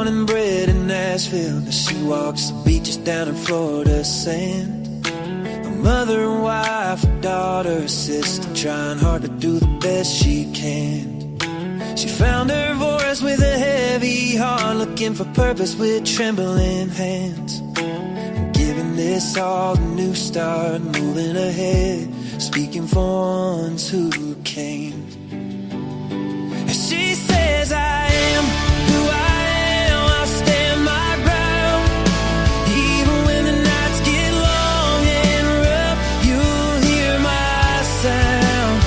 and bred in Nashville, but she walks the beaches down in Florida sand. A mother and wife, a daughter, a sister, trying hard to do the best she can. She found her voice with a heavy heart, looking for purpose with trembling hands. And giving this all a new start, moving ahead, speaking for ones who came. She says, I am who I am, I'll stand my ground. Even when the nights get long and rough, you'll hear my sound.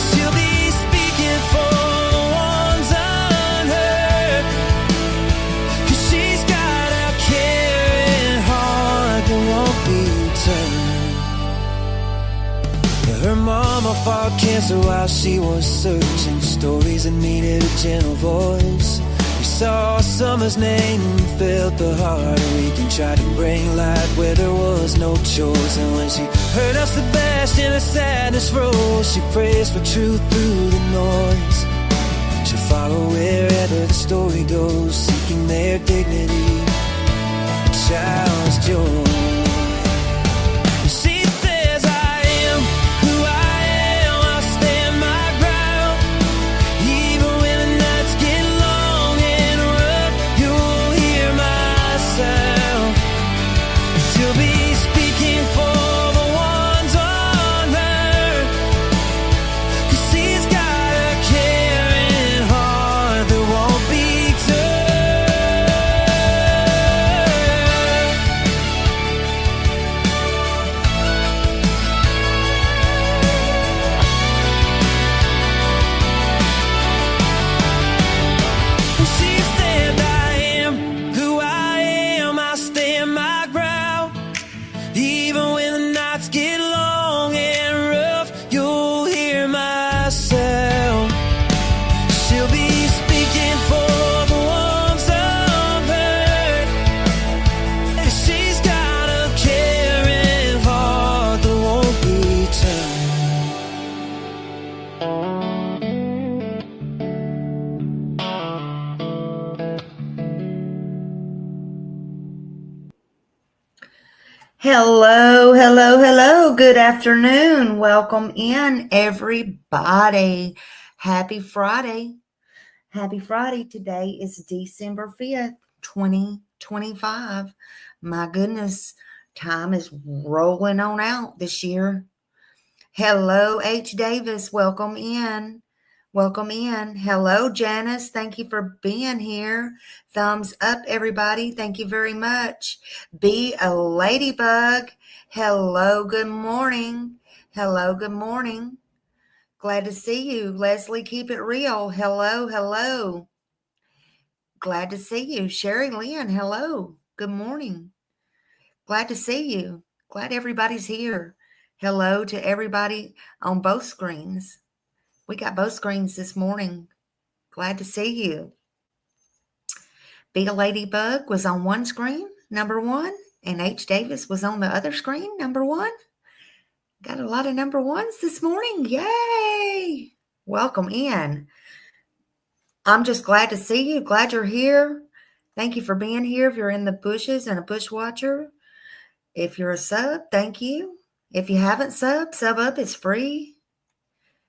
She'll be speaking for the ones unheard, 'cause she's got a caring heart that won't be turned. Her mama fought cancer while she was searching, stories that needed a gentle voice. We saw summer's name and felt the heartache, and tried to bring light where there was no choice. And when she heard of Sebastian, her sadness rose. She prays for truth through the noise. She'll follow wherever the story goes, seeking their dignity, a child's joy. Hello, hello, hello. Good afternoon. Welcome in, everybody. Happy Friday. Happy Friday. Today is December 5th, 2025. My goodness, time is rolling on out this year. Hello, H. Davis. Welcome in. Welcome in. Hello, Janice. Thank you for being here. Thumbs up, everybody. Thank you very much. Be a ladybug. Hello, good morning. Hello, good morning. Glad to see you. Leslie, keep it real. Hello, hello. Glad to see you. Sherry Lynn, hello. Good morning. Glad to see you. Glad everybody's here. Hello to everybody on both screens. We got both screens this morning. Glad to see you. Be a Ladybug was on one screen, number one, and H. Davis was on the other screen, number one. Got a lot of number ones this morning. Yay! Welcome in. I'm just glad to see you. Glad you're here. Thank you for being here. If you're in the bushes and a bush watcher, if you're a sub, thank you. If you haven't sub up. It's free.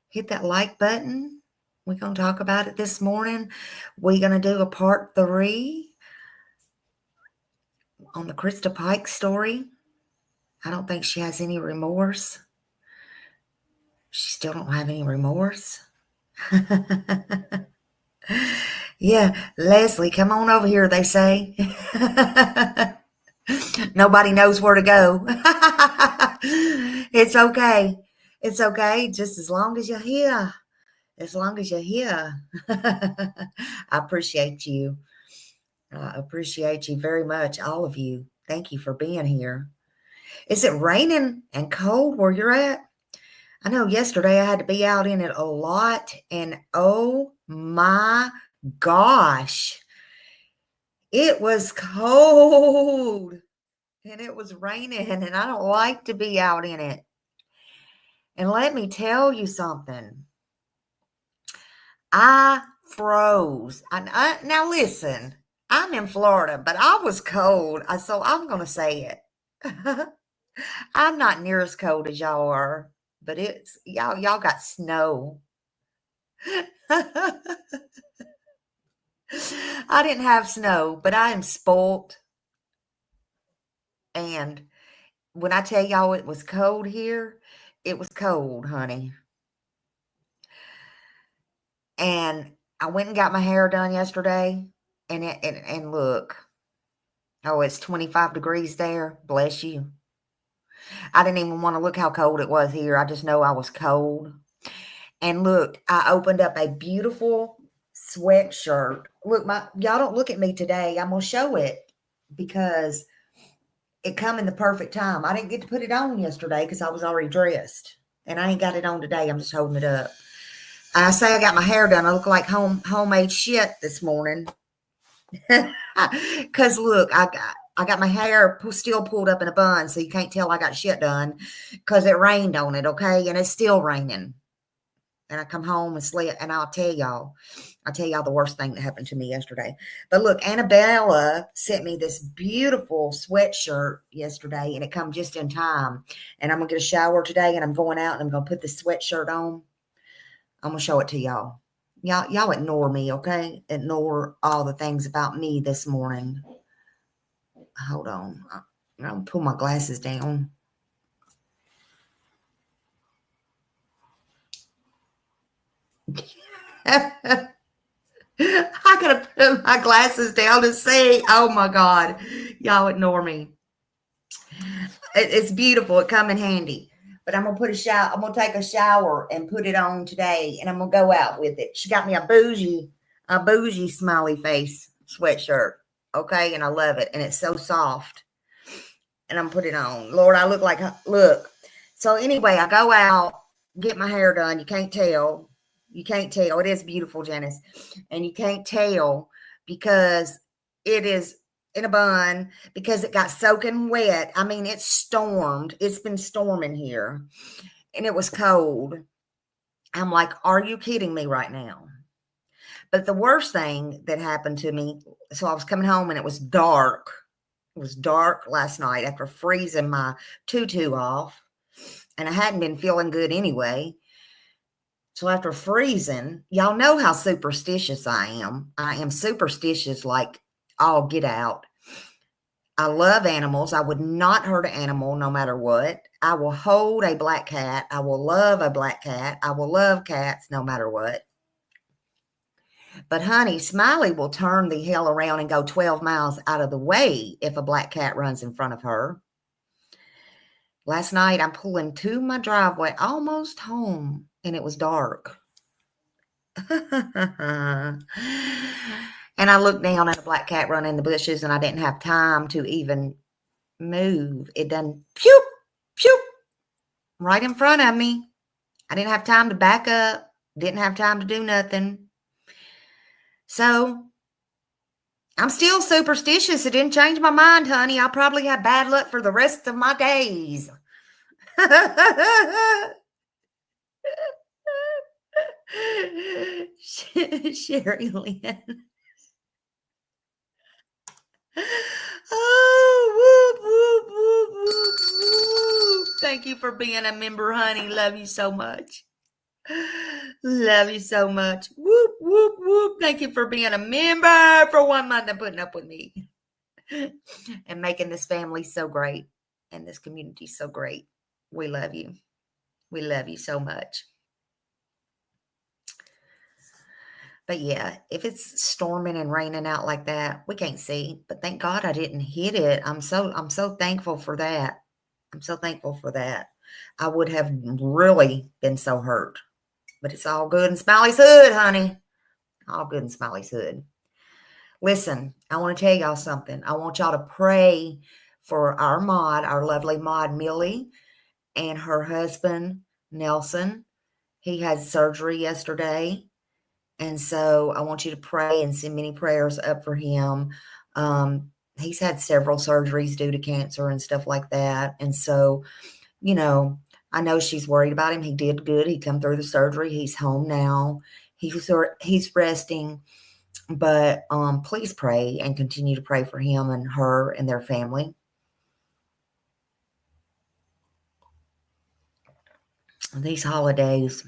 Hit that like button. We're going to talk about it this morning. We're going to do a part 3 on the Christa Pike story. I don't think she has any remorse. She still don't have any remorse. Yeah, Leslie, come on over here, they say. Nobody knows where to go. It's okay. It's okay, just as long as you're here. As long as you're here. I appreciate you. I appreciate you very much, all of you. Thank you for being here. Is it raining and cold where you're at? I know yesterday I had to be out in it a lot, and oh my gosh, it was cold and it was raining, and I don't like to be out in it. And let me tell you something. I froze. Now listen, I'm in Florida, but I was cold, so I'm going to say it. I'm not near as cold as y'all are, but it's y'all got snow. I didn't have snow, but I am spoilt. And when I tell y'all it was cold here, it was cold, honey. And I went and got my hair done yesterday, and look, oh, it's 25 degrees there. Bless you. I didn't even want to look how cold it was here. I just know I was cold. And look, I opened up a beautiful sweatshirt. Look, y'all don't look at me today. I'm going to show it because it come in the perfect time. I didn't get to put it on yesterday because I was already dressed. And I ain't got it on today. I'm just holding it up. I say I got my hair done. I look like homemade shit this morning. Because look, I got my hair still pulled up in a bun, so you can't tell I got shit done because it rained on it, okay? And it's still raining. And I come home and sleep, and I'll tell y'all the worst thing that happened to me yesterday. But look, Annabella sent me this beautiful sweatshirt yesterday, and it come just in time. And I'm going to get a shower today, and I'm going out, and I'm going to put this sweatshirt on. I'm going to show it to y'all. Y'all ignore me, okay? Ignore all the things about me this morning. Hold on. I'm going to pull my glasses down. I gotta put my glasses down to see. Oh my God. Y'all ignore me. It's beautiful. It come in handy. But I'm gonna take a shower and put it on today, and I'm gonna go out with it. She got me a bougie smiley face sweatshirt. Okay, and I love it. And it's so soft. And I'm put it on. Lord, I look. So anyway, I go out, get my hair done. You can't tell. It is beautiful, Janice. And you can't tell because it is in a bun because it got soaking wet. I mean, it stormed. It's been storming here. And it was cold. I'm like, are you kidding me right now? But the worst thing that happened to me, so I was coming home and it was dark. It was dark last night after freezing my tutu off. And I hadn't been feeling good anyway. So after freezing, y'all know how superstitious I am. I am superstitious like all get out. I love animals. I would not hurt an animal no matter what. I will hold a black cat. I will love a black cat. I will love cats no matter what. But honey, Smiley will turn the hell around and go 12 miles out of the way if a black cat runs in front of her. Last night, I'm pulling to my driveway, almost home, and it was dark. And I looked down at a black cat running in the bushes, and I didn't have time to even move. It done pew, pew, right in front of me. I didn't have time to back up. Didn't have time to do nothing. So I'm still superstitious. It didn't change my mind, honey. I'll probably have bad luck for the rest of my days. Sherry Lynn. Oh, whoop, whoop, whoop, whoop, whoop. Thank you for being a member, honey. Love you so much. Love you so much. Whoop, whoop, whoop. Thank you for being a member for 1 month and putting up with me and making this family so great and this community so great. We love you. We love you so much. But yeah, if it's storming and raining out like that, we can't see. But thank God I didn't hit it. I'm so thankful for that. I'm so thankful for that. I would have really been so hurt. But it's all good in Smiley's hood, honey. All good in Smiley's hood. Listen, I want to tell y'all something. I want y'all to pray for our lovely mod, Millie, and her husband, Nelson. He had surgery yesterday. And so I want you to pray and send many prayers up for him. He's had several surgeries due to cancer and stuff like that. And so, I know she's worried about him. He did good. He come through the surgery. He's home now. He's resting. But please pray and continue to pray for him and her and their family. These holidays,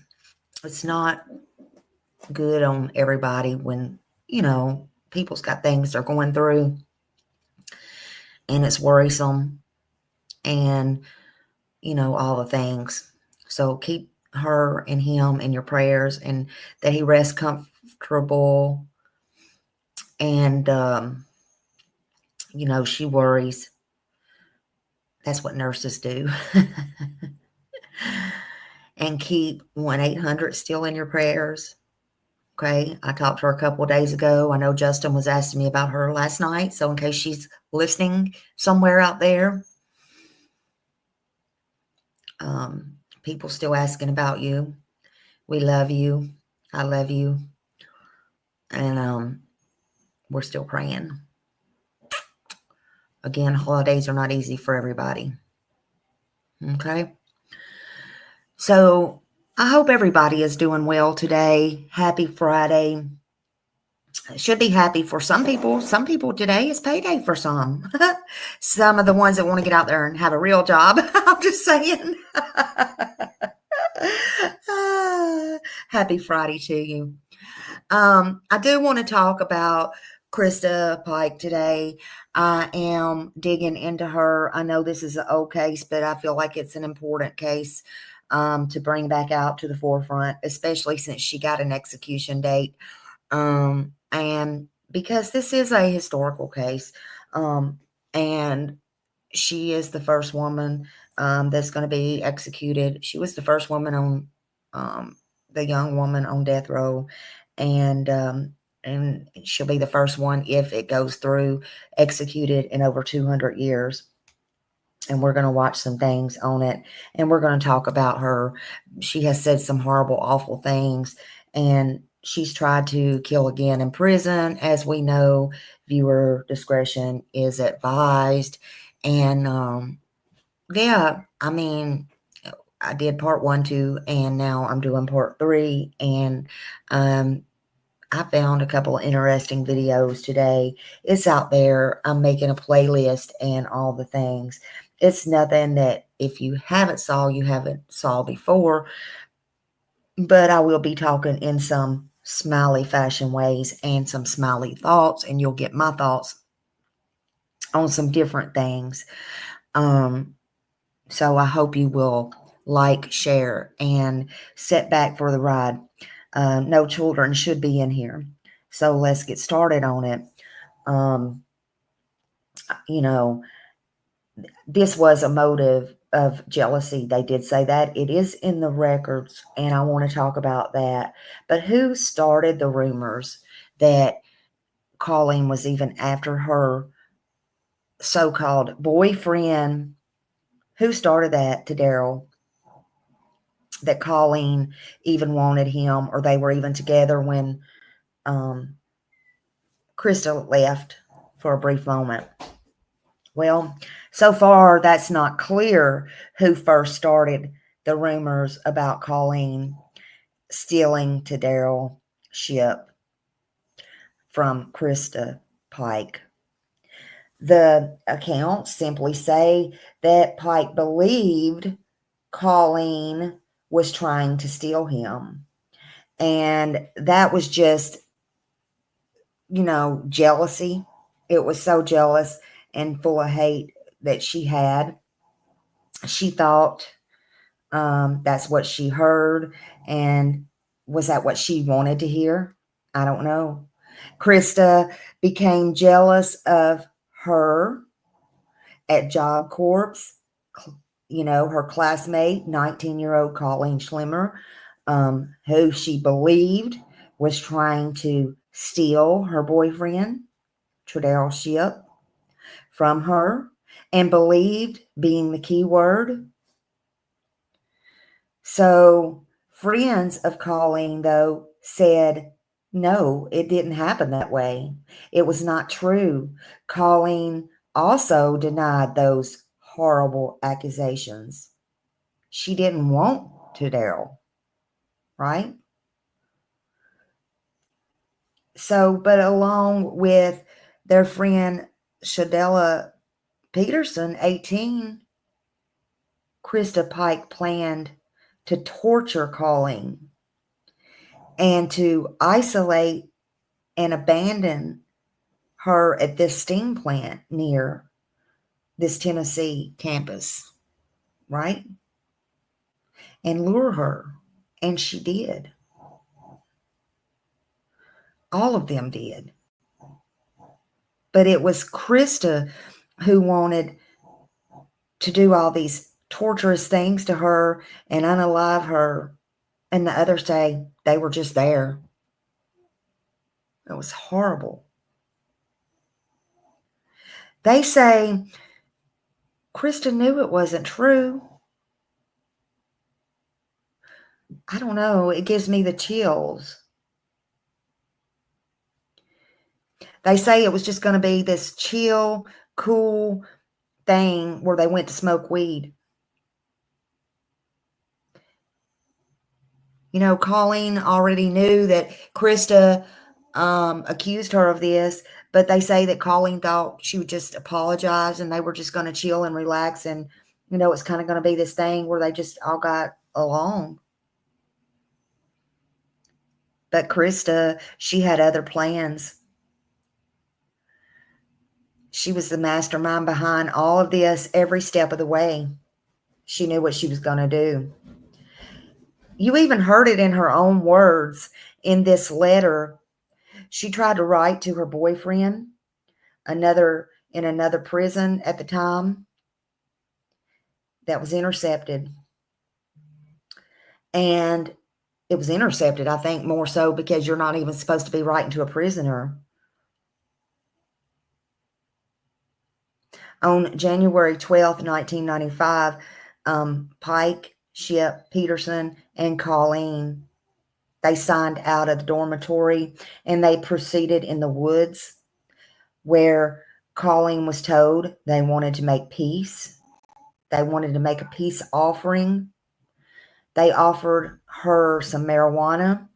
it's not good on everybody when, people's got things they're going through and it's worrisome and, all the things. So keep her and him in your prayers, and that he rests comfortable. And, she worries. That's what nurses do. And keep 1-800 still in your prayers. Okay, I talked to her a couple of days ago. I know Justin was asking me about her last night. So in case she's listening somewhere out there, people still asking about you. We love you. I love you. And we're still praying. Again, holidays are not easy for everybody. Okay. So I hope everybody is doing well today. Happy Friday. Should be happy for some people. Some people today is payday for some. Some of the ones that want to get out there and have a real job. I'm just saying. Happy Friday to you. I do want to talk about Christa Pike today. I am digging into her. I know this is an old case, but I feel like it's an important case to bring back out to the forefront, especially since she got an execution date. And because this is a historical case, and she is the first woman that's going to be executed. She was the first woman on the young woman on death row, and she'll be the first one, if it goes through, executed in over 200 years. And we're going to watch some things on it, and we're going to talk about her. She has said some horrible, awful things, and she's tried to kill again in prison. As we know, viewer discretion is advised. And yeah, I mean, I did part 1, 2, and now I'm doing part 3. And I found a couple of interesting videos today. It's out there. I'm making a playlist and all the things. It's nothing that if you haven't saw before, but I will be talking in some smiley fashion ways and some smiley thoughts, and you'll get my thoughts on some different things. So I hope you will like, share, and sit back for the ride. No children should be in here. So let's get started on it. This was a motive of jealousy. They did say that. It is in the records, and I want to talk about that. But who started the rumors that Colleen was even after her so-called boyfriend? Who started that to Daryl? That Colleen even wanted him, or they were even together when Christa left for a brief moment. Well, so far, that's not clear who first started the rumors about Colleen stealing to Daryl ship from Christa Pike. The accounts simply say that Pike believed Colleen was trying to steal him. And that was just, jealousy. It was so jealous and full of hate that she had. She thought that's what she heard. And was that what she wanted to hear? I don't know. Christa became jealous of her at Job Corps. Her classmate, 19-year-old Colleen Schlimmer, who she believed was trying to steal her boyfriend, Daryl Ship, from her, and believed being the key word. So friends of Colleen, though, said, no, it didn't happen that way. It was not true. Colleen also denied those horrible accusations. She didn't want to Daryl, right? So, but along with their friend Shadella Peterson, 18, Christa Pike planned to torture Colleen and to isolate and abandon her at this steam plant near this Tennessee campus, right? And lure her. And she did. All of them did. But it was Christa who wanted to do all these torturous things to her and unalive her. And the others say they were just there. It was horrible. They say Christa knew it wasn't true. I don't know. It gives me the chills. They say it was just going to be this chill, cool thing where they went to smoke weed. You know, Colleen already knew that Christa accused her of this, but they say that Colleen thought she would just apologize and they were just going to chill and relax. And, you know, it's kind of going to be this thing where they just all got along. But Christa, she had other plans. She was the mastermind behind all of this every step of the way. She knew what she was going to do. You even heard it in her own words in this letter she tried to write to her boyfriend, in another prison at the time, that was intercepted. And it was intercepted, I think, more so because you're not even supposed to be writing to a prisoner. On January 12th, 1995, Pike, Ship, Peterson, and Colleen, they signed out of the dormitory and they proceeded in the woods where Colleen was told they wanted to make peace. They wanted to make a peace offering. They offered her some marijuana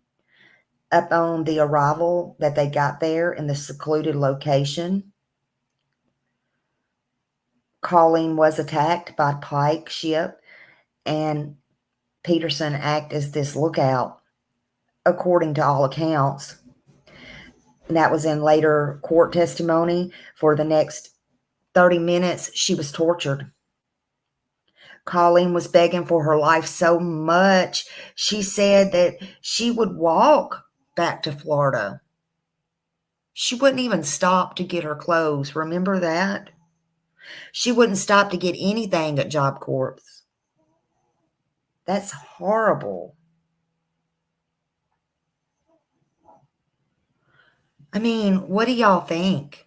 up on the arrival that they got there in the secluded location. Colleen was attacked by Pike, Ship, and Peterson act as this lookout, according to all accounts. And that was in later court testimony. For the next 30 minutes, she was tortured. Colleen was begging for her life so much, she said that she would walk back to Florida. She wouldn't even stop to get her clothes. Remember that? She wouldn't stop to get anything at Job Corps. That's horrible. I mean, what do y'all think?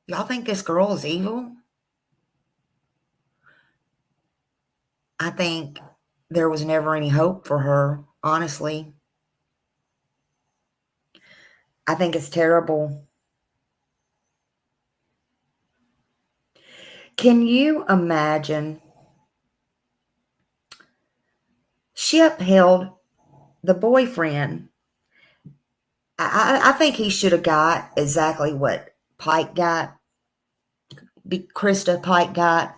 Y'all think this girl is evil? I think there was never any hope for her, honestly. I think it's terrible. Can you imagine? Ship held the boyfriend. I think he should have got exactly what Pike got, Christa Pike got,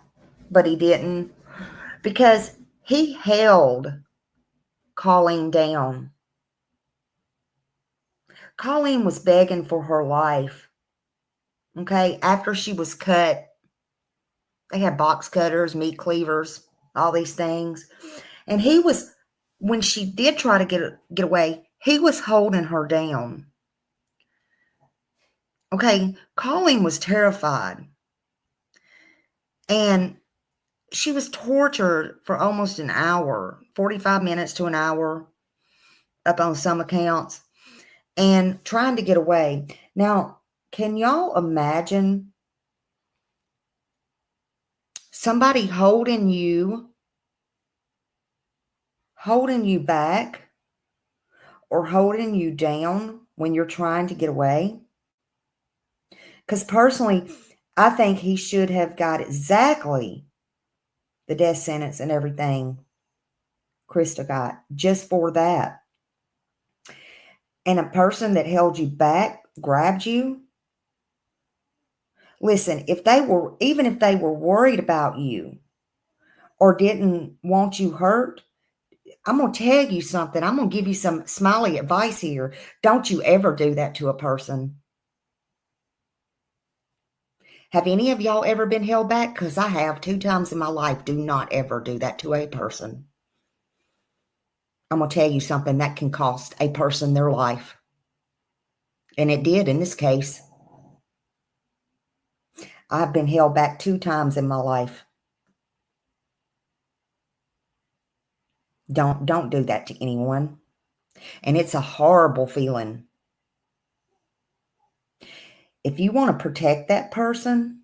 but he didn't, because he held Colleen down. Colleen was begging for her life. Okay, after she was cut, they had box cutters, meat cleavers, all these things. And he was, when she did try to get away, he was holding her down. Okay, Colleen was terrified. And she was tortured for almost an hour, 45 minutes to an hour, up on some accounts, and trying to get away. Now, can y'all imagine somebody holding you back or holding you down when you're trying to get away? Because personally, I think he should have got exactly the death sentence and everything Christa got just for that. and a person that held you back grabbed you, listen, even if they were worried about you or didn't want you hurt, I'm going to tell you something. I'm going to give you some smiley advice here. Don't you ever do that to a person. Have any of y'all ever been held back? Because I have 2 times in my life. Do not ever do that to a person. I'm going to tell you something that can cost a person their life. And it did in this case. I've been held back 2 times in my life. Don't do that to anyone. And it's a horrible feeling. If you want to protect that person,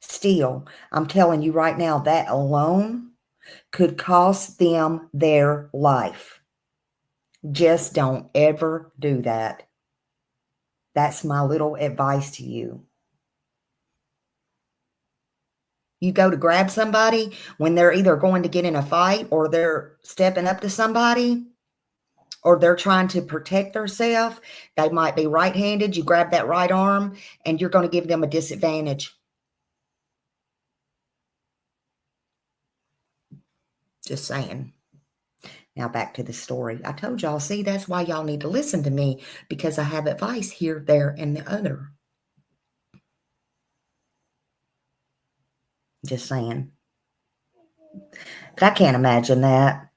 still, I'm telling you right now, that alone could cost them their life. Just don't ever do that. That's my little advice to you. You go to grab somebody when they're either going to get in a fight or they're stepping up to somebody or they're trying to protect themselves. They might be right-handed. You grab that right arm and you're going to give them a disadvantage. Just saying. Now back to the story. I told y'all, see, that's why y'all need to listen to me, because I have advice here, there, and the other. Just saying. But I can't imagine that.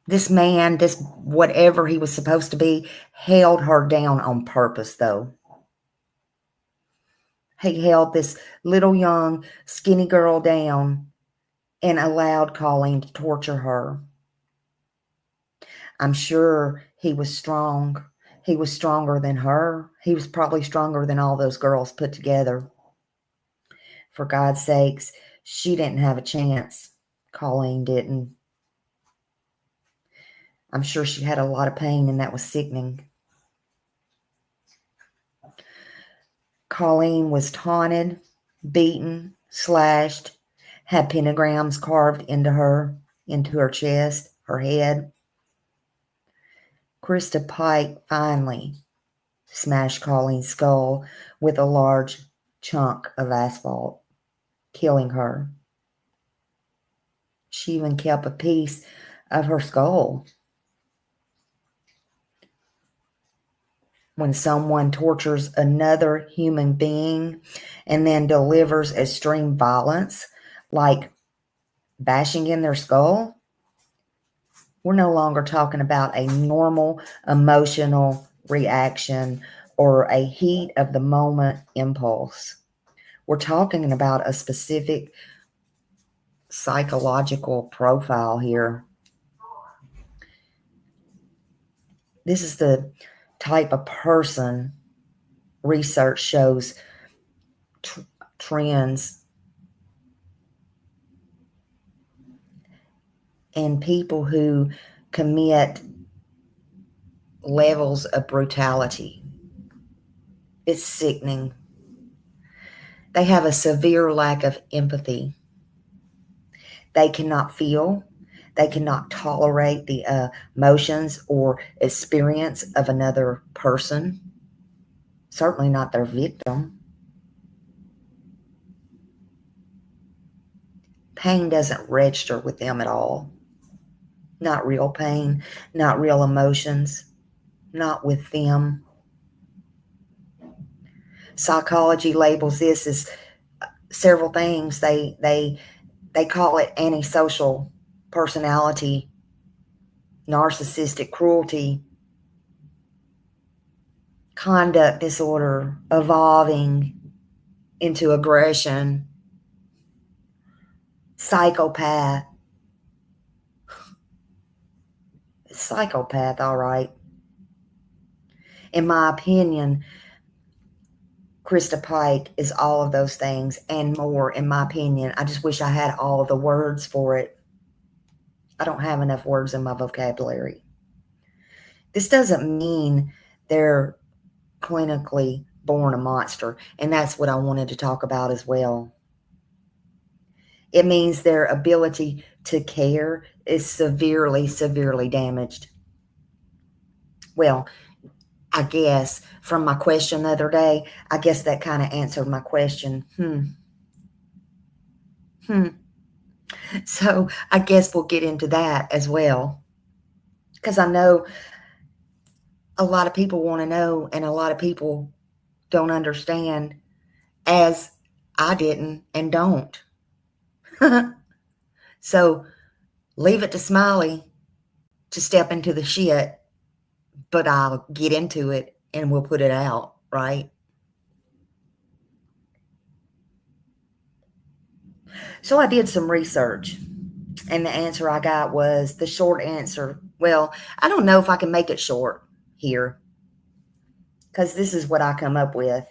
This man, this whatever he was supposed to be, held her down on purpose, though. He held this little young skinny girl down and allowed Colleen to torture her. I'm sure he was strong. He was stronger than her. He was probably stronger than all those girls put together. For God's sakes, she didn't have a chance. Colleen didn't. I'm sure she had a lot of pain, and that was sickening. Colleen was taunted, beaten, slashed, had pentagrams carved into her chest, her head. Christa Pike finally smashed Colleen's skull with a large chunk of asphalt, killing her. She even kept a piece of her skull. When someone tortures another human being and then delivers extreme violence, like bashing in their skull, we're no longer talking about a normal emotional reaction or a heat of the moment impulse. We're talking about a specific psychological profile here. This is the type of person research shows trends and people who commit levels of brutality. It's sickening. They have a severe lack of empathy. They cannot feel. They cannot tolerate the emotions or experience of another person. Certainly not their victim. Pain doesn't register with them at all. Not real pain, not real emotions, not with them. Psychology labels this as several things. They call it antisocial personality, narcissistic cruelty, conduct disorder, evolving into aggression, psychopath. Psychopath, all right. In my opinion, Christa Pike is all of those things and more, in my opinion. I just wish I had all of the words for it. I don't have enough words in my vocabulary. This doesn't mean they're clinically born a monster, and that's what I wanted to talk about as well. It means their ability to care is severely, severely damaged. Well, I guess from my question the other day, I guess that kind of answered my question. So I guess we'll get into that as well. Because I know a lot of people want to know, and a lot of people don't understand, as I didn't and don't. So leave it to Smiley to step into the shit, but I'll get into it and we'll put it out, right? So I did some research, and the answer I got was the short answer. Well, I don't know if I can make it short here, because this is what I come up with.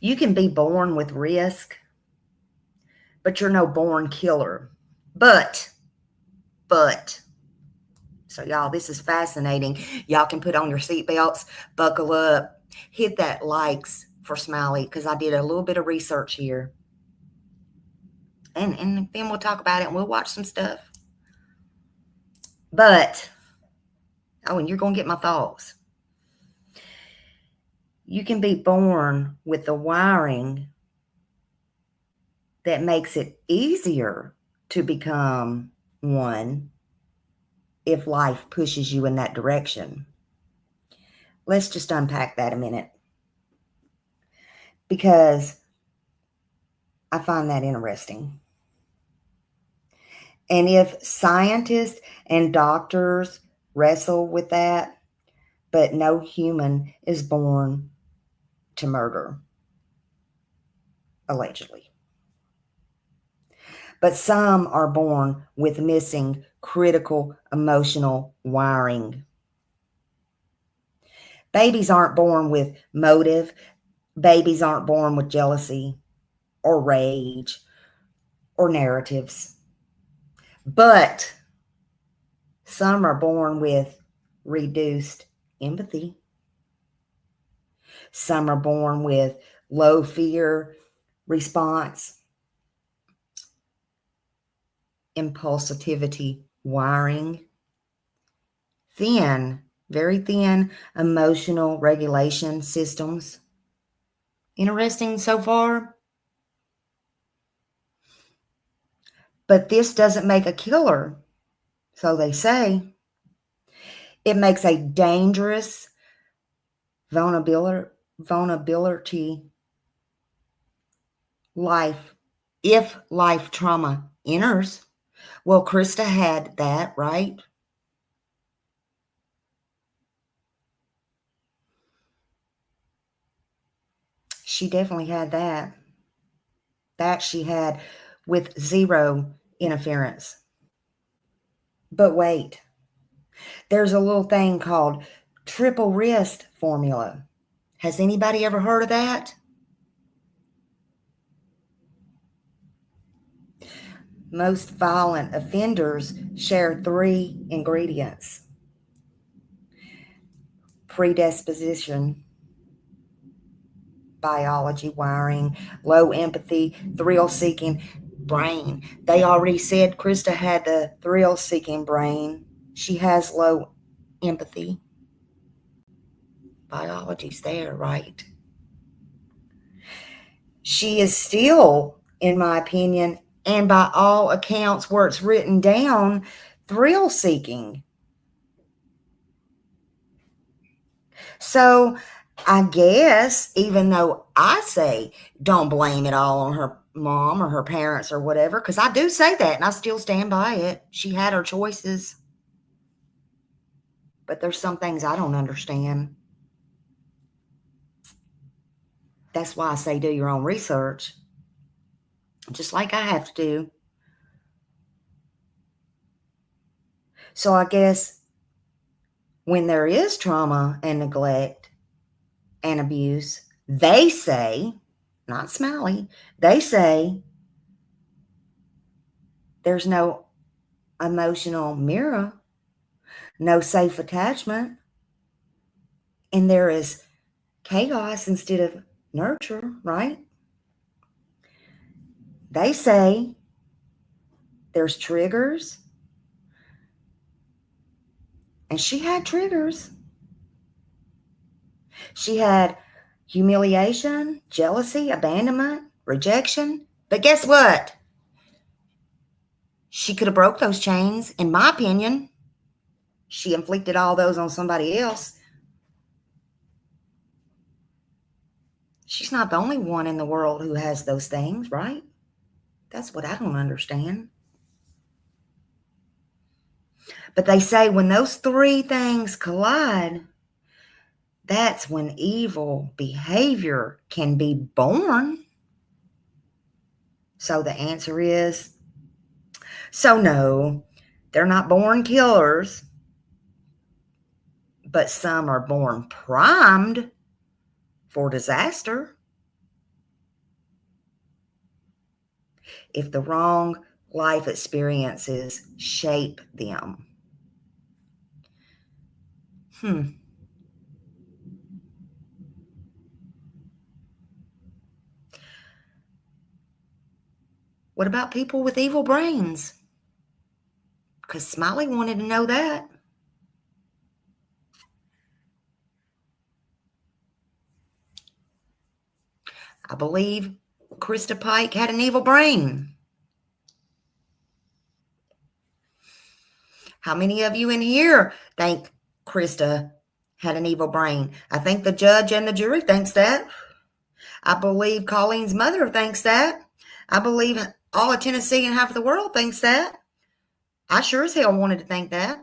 You can be born with risk, but you're no born killer. But, so y'all, this is fascinating. Y'all can put on your seatbelts, buckle up, hit that likes for Smiley, because I did a little bit of research here. And then we'll talk about it and we'll watch some stuff. But, oh, and you're going to get my thoughts. You can be born with the wiring that makes it easier to become one if life pushes you in that direction. Let's just unpack that a minute, because I find that interesting. And if scientists and doctors wrestle with that, but no human is born to murder, allegedly. But some are born with missing critical emotional wiring. Babies aren't born with motive. Babies aren't born with jealousy or rage or narratives. But some are born with reduced empathy. Some are born with low fear response, impulsivity wiring, thin, very thin emotional regulation systems. Interesting so far? But this doesn't make a killer, so they say. It makes a dangerous vulnerability life if life trauma enters. Well, Christa had that, right? She definitely had that. That she had with zero interference. But wait, there's a little thing called triple risk formula. Has anybody ever heard of that? Most violent offenders share 3 ingredients: predisposition, biology wiring, low empathy, thrill-seeking brain. They already said Christa had the thrill-seeking brain. She has low empathy. Biology's there, right? She is still, in my opinion, and by all accounts where it's written down, thrill-seeking. So I guess, even though I say don't blame it all on her mom or her parents or whatever, because I do say that and I still stand by it. She had her choices. But there's some things I don't understand. That's why I say do your own research, just like I have to do. So I guess when there is trauma and neglect and abuse, they say, not Smiley, they say there's no emotional mirror, no safe attachment, and there is chaos instead of nurture, right? They say There's triggers. And she had triggers. She had humiliation, jealousy, abandonment, rejection. But guess what? She could have broke those chains, in my opinion. She inflicted all those on somebody else. She's not the only one in the world who has those things, right? That's what I don't understand. But they say when those three things collide, that's when evil behavior can be born. So the answer is, so no, they're not born killers, but some are born primed for disaster. If the wrong life experiences shape them. What about people with evil brains? Because Smiley wanted to know that. I believe Christa Pike had an evil brain. How many of you in here think Christa had an evil brain? I think the judge and the jury thinks that. I believe Colleen's mother thinks that. I believe all of Tennessee and half of the world thinks that. I sure as hell wanted to think that.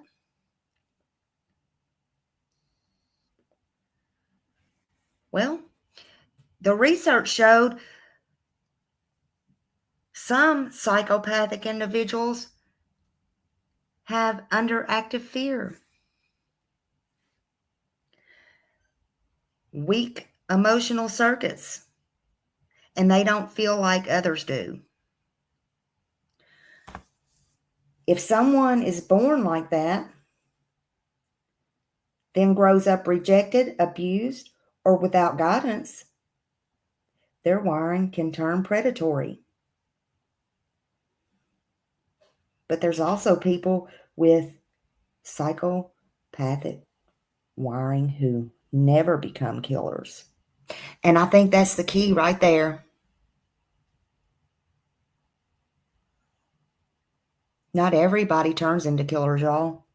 Well, the research showed some psychopathic individuals have underactive fear, weak emotional circuits, and they don't feel like others do. If someone is born like that, then grows up rejected, abused, or without guidance, their wiring can turn predatory. But there's also people with psychopathic wiring who never become killers. And I think that's the key right there. Not everybody turns into killers, y'all.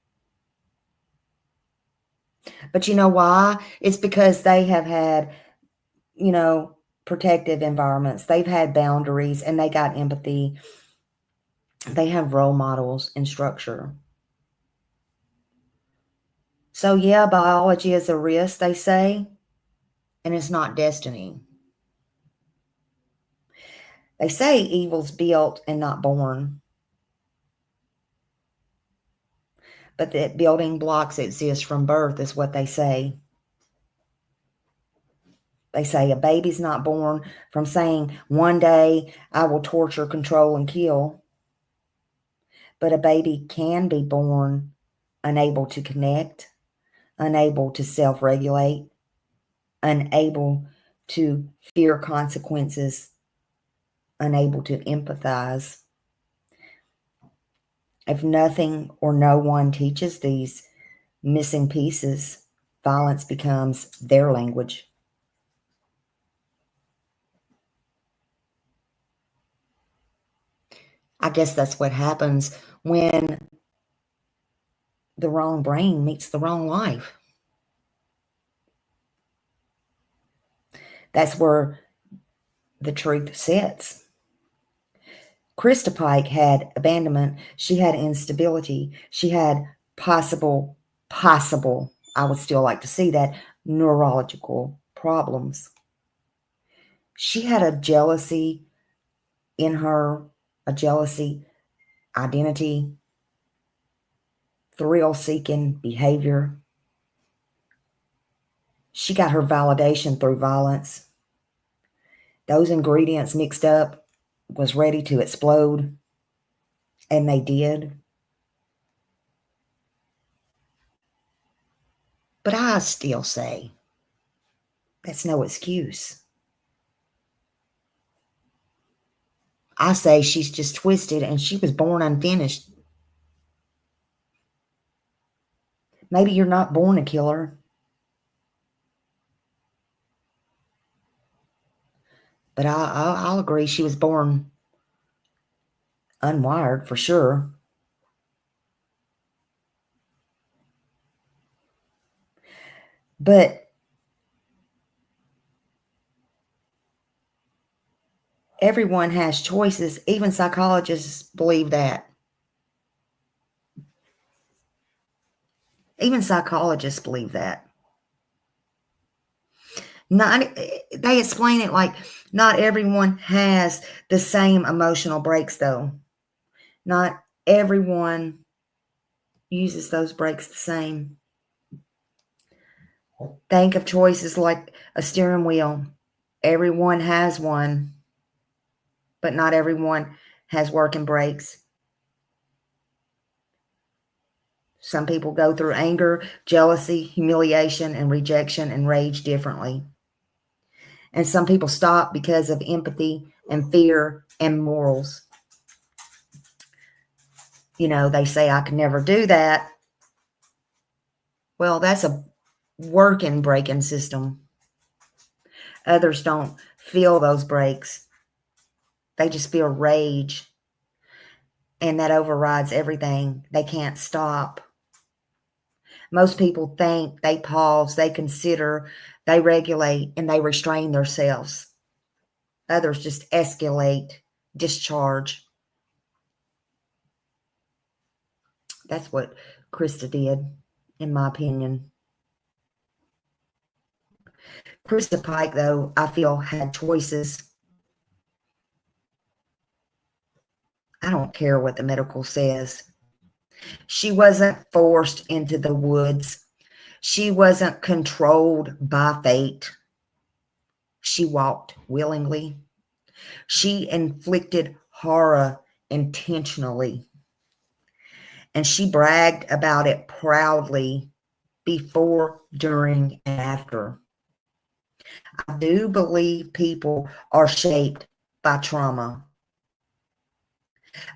But you know why? It's because they have had, protective environments. They've had boundaries and they got empathy. They have role models and structure. So yeah, biology is a risk, they say, and it's not destiny. They say evil's built and not born. But that building blocks exist from birth is what they say. They say a baby's not born from saying, one day I will torture, control, and kill. But a baby can be born unable to connect, unable to self-regulate, unable to fear consequences, unable to empathize. If nothing or no one teaches these missing pieces, violence becomes their language. I guess that's what happens when the wrong brain meets the wrong life. That's where the truth sits. Christa Pike had abandonment. She had instability. She had possible, I would still like to see that, neurological problems. She had a jealousy in her, a jealousy identity, thrill-seeking behavior. She got her validation through violence. Those ingredients mixed up was ready to explode, and they did. But I still say that's no excuse. I say she's just twisted and she was born unfinished. Maybe you're not born a killer. But I'll agree she was born unwired for sure. But everyone has choices. Even psychologists believe that. Even psychologists believe that. They explain it like not everyone has the same emotional breaks, though. Not everyone uses those breaks the same. Think of choices like a steering wheel. Everyone has one, but not everyone has working brakes. Some people go through anger, jealousy, humiliation, and rejection and rage differently. And some people stop because of empathy and fear and morals. You know, they say, I can never do that. Well, that's a working braking system. Others don't feel those breaks. They just feel rage. And that overrides everything. They can't stop. Most people think, they pause, they consider, they regulate, and they restrain themselves. Others just escalate, discharge. That's what Christa did, in my opinion. Christa Pike, though, I feel had choices. I don't care what the medical says. She wasn't forced into the woods. She wasn't controlled by fate. She walked willingly. She inflicted horror intentionally. And she bragged about it proudly before, during, and after. I do believe people are shaped by trauma.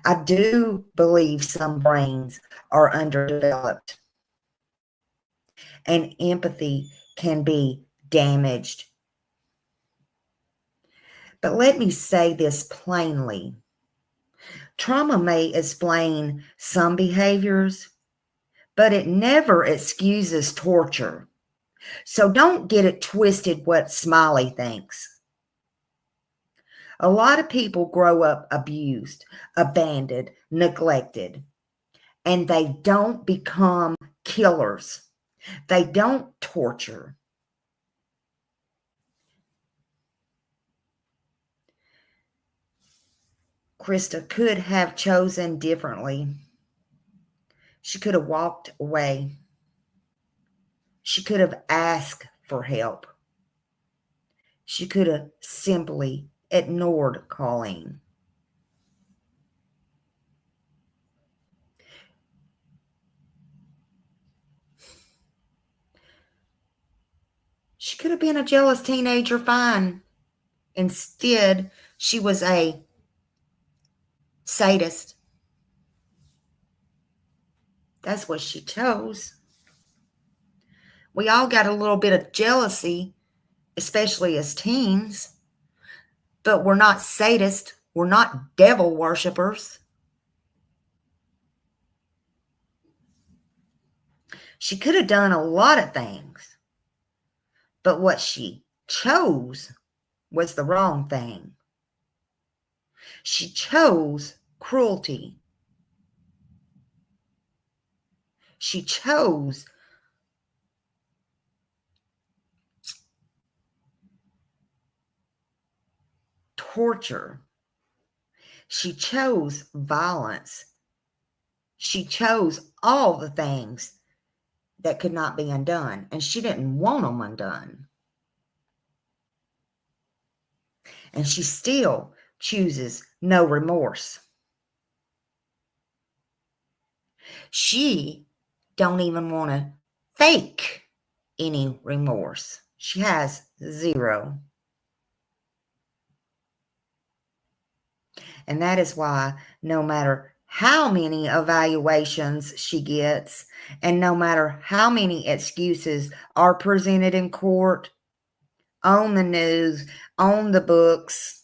I do believe some brains are underdeveloped. And empathy can be damaged. But let me say this plainly. Trauma may explain some behaviors, but it never excuses torture. So don't get it twisted what Smiley thinks. A lot of people grow up abused, abandoned, neglected, and they don't become killers. They don't torture. Christa could have chosen differently. She could have walked away. She could have asked for help. She could have simply ignored Colleen. She could have been a jealous teenager, fine. Instead, she was a sadist. That's what she chose. We all got a little bit of jealousy, especially as teens, but we're not sadists. We're not devil worshippers. She could have done a lot of things, but what she chose was the wrong thing. She chose cruelty. She chose torture. She chose violence. She chose all the things that could not be undone, and she didn't want them undone. And she still chooses no remorse. She don't even want to fake any remorse. She has zero. And that is why no matter how many evaluations she gets, and no matter how many excuses are presented in court, on the news, on the books,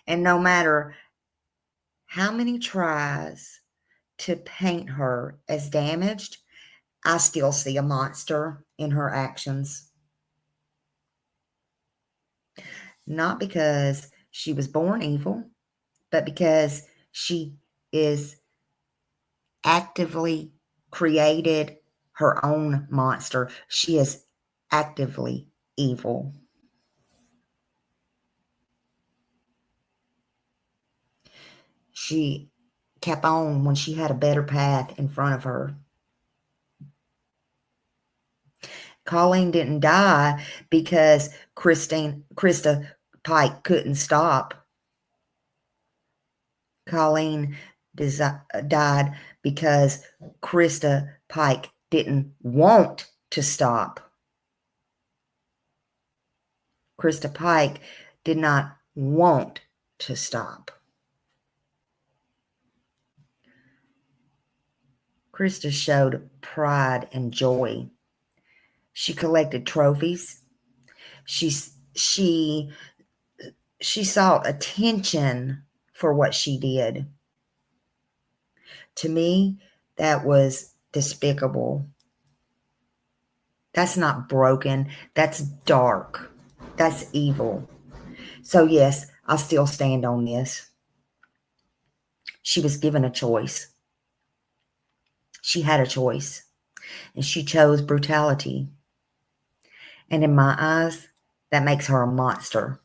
and no matter how many tries to paint her as damaged, I still see a monster in her actions. Not because she was born evil, but because she is actively created her own monster. She is actively evil. She kept on when she had a better path in front of her. Colleen didn't die because Christa Pike couldn't stop. Colleen died because Christa Pike didn't want to stop. Christa Pike did not want to stop. Christa showed pride and joy. She collected trophies. She sought attention for what she did. To me, that was despicable. That's not broken. That's dark. That's evil. So yes, I still stand on this. She was given a choice. She had a choice, and she chose brutality. And in my eyes, that makes her a monster.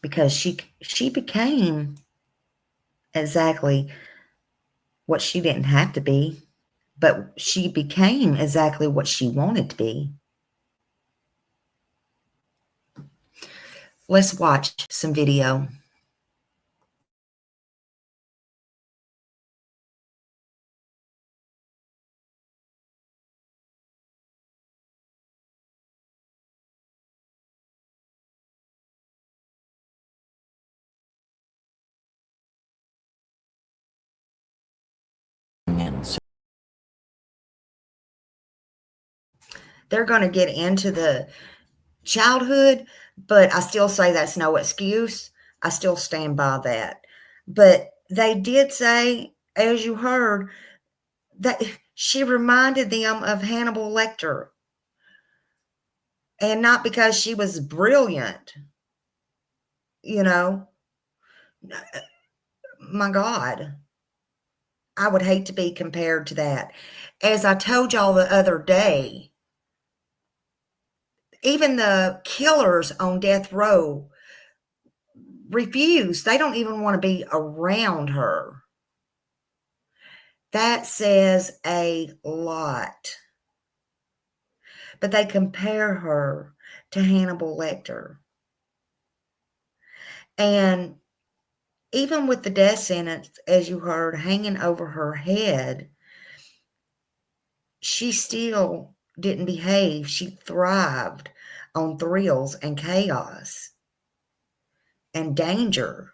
Because she became exactly what she didn't have to be, but she became exactly what she wanted to be. Let's watch some video. They're going to get into the childhood, but I still say that's no excuse. I still stand by that. But they did say, as you heard, that she reminded them of Hannibal Lecter. And not because she was brilliant, you know. My God. I would hate to be compared to that. As I told y'all the other day, even the killers on death row refuse. They don't even want to be around her. That says a lot. But they compare her to Hannibal Lecter. And even with the death sentence, as you heard, hanging over her head, she still didn't behave. She thrived on thrills and chaos and danger.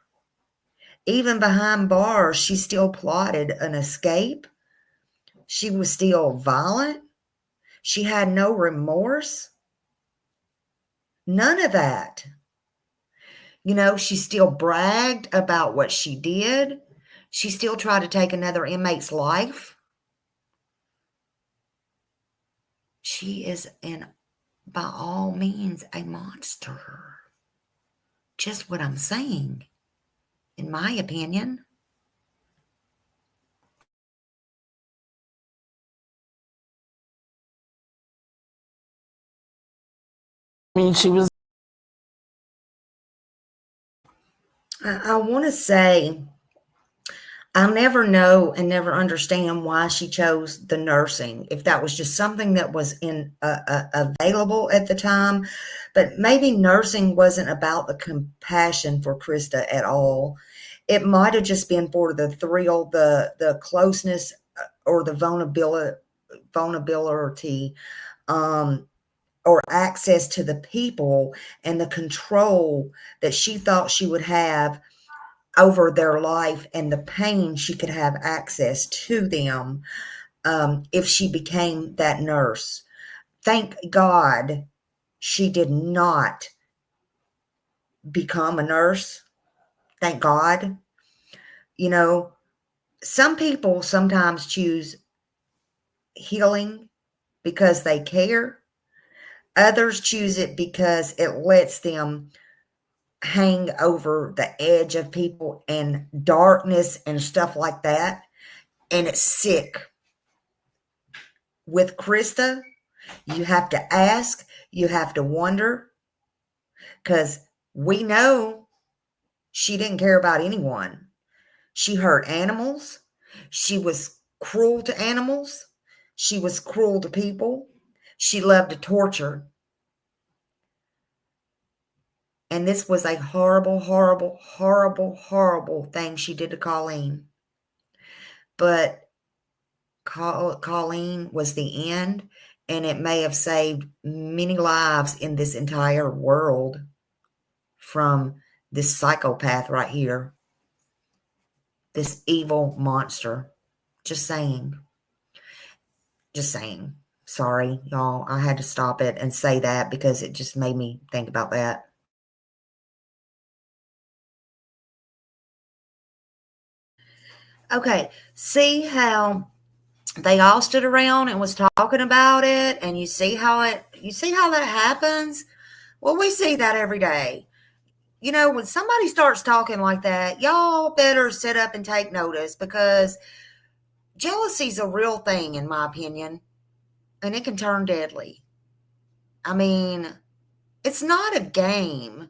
Even behind bars, she still plotted an escape. She was still violent. She had no remorse. None of that. You know, she still bragged about what she did. She still tried to take another inmate's life. She is, by all means, a monster. Just what I'm saying, in my opinion. I mean, she was. I want to say, I'll never know and never understand why she chose the nursing, if that was just something that was available at the time. But maybe nursing wasn't about the compassion for Christa at all. It might have just been for the thrill, the closeness, or the vulnerability or access to the people and the control that she thought she would have over their life and the pain she could have access to them if she became that nurse. Thank God she did not become a nurse. Thank God. You know, some people sometimes choose healing because they care. Others choose it because it lets them hang over the edge of people and darkness and stuff like that. And it's sick. With Christa, you have to ask, you have to wonder, because we know she didn't care about anyone. She hurt animals. She was cruel to animals. She was cruel to people. She loved to torture. And this was a horrible, horrible, horrible, horrible thing she did to Colleen. But Colleen was the end, and it may have saved many lives in this entire world from this psychopath right here. This evil monster. Just saying. Just saying. Sorry, y'all. I had to stop it and say that because it just made me think about that. Okay, see how they all stood around and was talking about it, and you see how that happens? Well, we see that every day. You know, when somebody starts talking like that, y'all better sit up and take notice, because jealousy's a real thing, in my opinion, and it can turn deadly. I mean, it's not a game